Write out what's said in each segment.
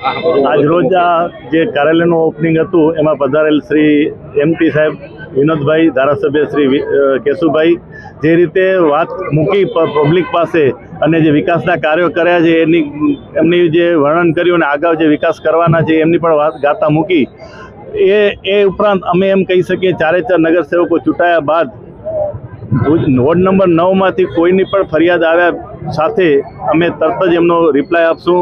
આજ રોજ આ જે કાર્યાલયનું ઓપનિંગ હતું એમાં પધારેલ શ્રી MP સાહેબ વિનોદભાઈ, ધારાસભ્ય શ્રી કેશુભાઈ જે રીતે વાત મૂકી પબ્લિક પાસે અને જે વિકાસના કાર્યો કર્યા છે એમની જે વર્ણન કર્યું અને આગળ જે વિકાસ કરવાના છે એમની પણ વાત ગાતા મૂકી એ ઉપરાંત અમે એમ કહી શકીએ 4 નગરસેવકો ચૂંટાયા બાદ વોર્ડ નંબર 9માંથી કોઈની પણ ફરિયાદ આવ્યા સાથે અમે તરત જ એમનો રિપ્લાય આપશું।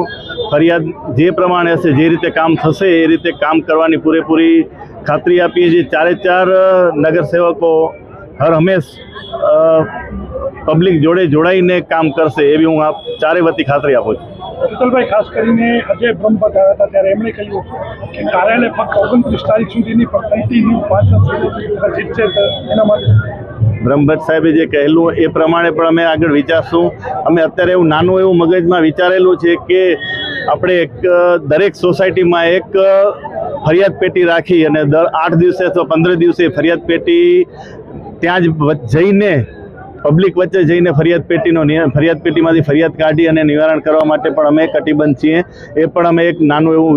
ફરિયાદ જે પ્રમાણે હશે, જે રીતે કામ થશે એ રીતે કામ કરવાની પૂરેપૂરી ખાતરી આપીએ છીએ। 4 નગરસેવકો હર હંમેશ પબ્લિક જોડે જોડાઈને કામ કરશે એવી હું આપ ચારે વતી ખાતરી આપું છું। શીતલભાઈ, ખાસ કરીને અજય બ્રહ્મભટ્ટ આવ્યા હતા ત્યારે એમણે કહ્યું કે કાર્યાલય ફક્ત 29 તારીખ સુધીની પણ કન્ટિન્યુ પાછળ જીતશે એના માટે બ્રહ્મભટ્ટ સાહેબે જે કહેલું એ પ્રમાણે પણ અમે આગળ વિચારશું। અમે અત્યારે એવું નાનું એવું મગજમાં વિચારેલું છે કે આપણે દરેક સોસાયટીમાં એક ફરિયાદ પેટી રાખી અને દર 8 દિવસે અથવા 15 દિવસે ફરિયાદ પેટી ત્યાં જ જઈને પબ્લિક વચ્ચે જઈને ફરિયાદ પેટીમાંથી ફરિયાદ કાઢી અને નિવારણ કરવા માટે પણ અમે કટિબદ્ધ છીએ। એ પણ અમે એક નાનું એવું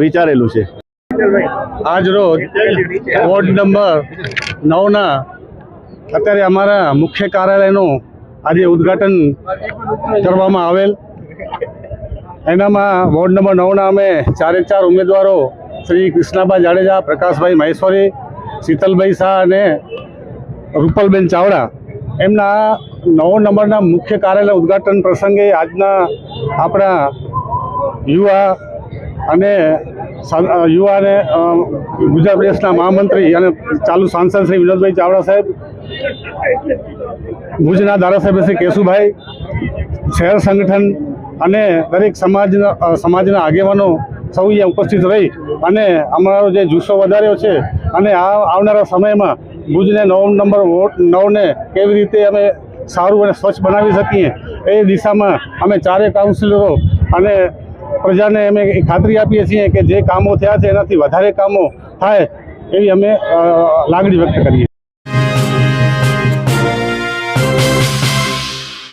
વિચારેલું છે। આજ રોજ વોર્ડ નંબર 9ના અત્યારે અમારા મુખ્ય કાર્યાલયનું આજે ઉદ્ઘાટન કરવામાં આવેલ। એનામાં વોર્ડ નંબર 9ના અમે 4 ઉમેદવારો શ્રી કૃષ્ણાભાઈ જાડેજા, પ્રકાશભાઈ મહેશ્વરી, શીતલભાઈ શાહ અને રૂપલબેન ચાવડા એમના 9 નંબરના મુખ્ય કાર્યાલય ઉદ્ઘાટન પ્રસંગે આજના આપણા યુવા અને ગુજરાત પ્રદેશના મહામંત્રી અને ચાલુ સાંસદ શ્રી વિનોદભાઈ ચાવડા સાહેબ, ભુજના ધારાસભ્ય શ્રી કેશુભાઈ, શહેર સંગઠન અને દરેક સમાજના આગેવાનો સૌ અહીંયા ઉપસ્થિત રહી અને અમારો જે જુસ્સો વધાર્યો છે અને આવનારા સમયમાં ભુજને 9 નંબર વોર્ડ 9ને કેવી રીતે અમે સારું અને સ્વચ્છ બનાવી શકીએ એ દિશામાં અમે 4 કાઉન્સિલરો અને પ્રજાને અમે ખાતરી આપીએ છીએ કે જે કામો થયા છે એનાથી વધારે કામો થાય એવી અમે લાગણી વ્યક્ત કરીએ।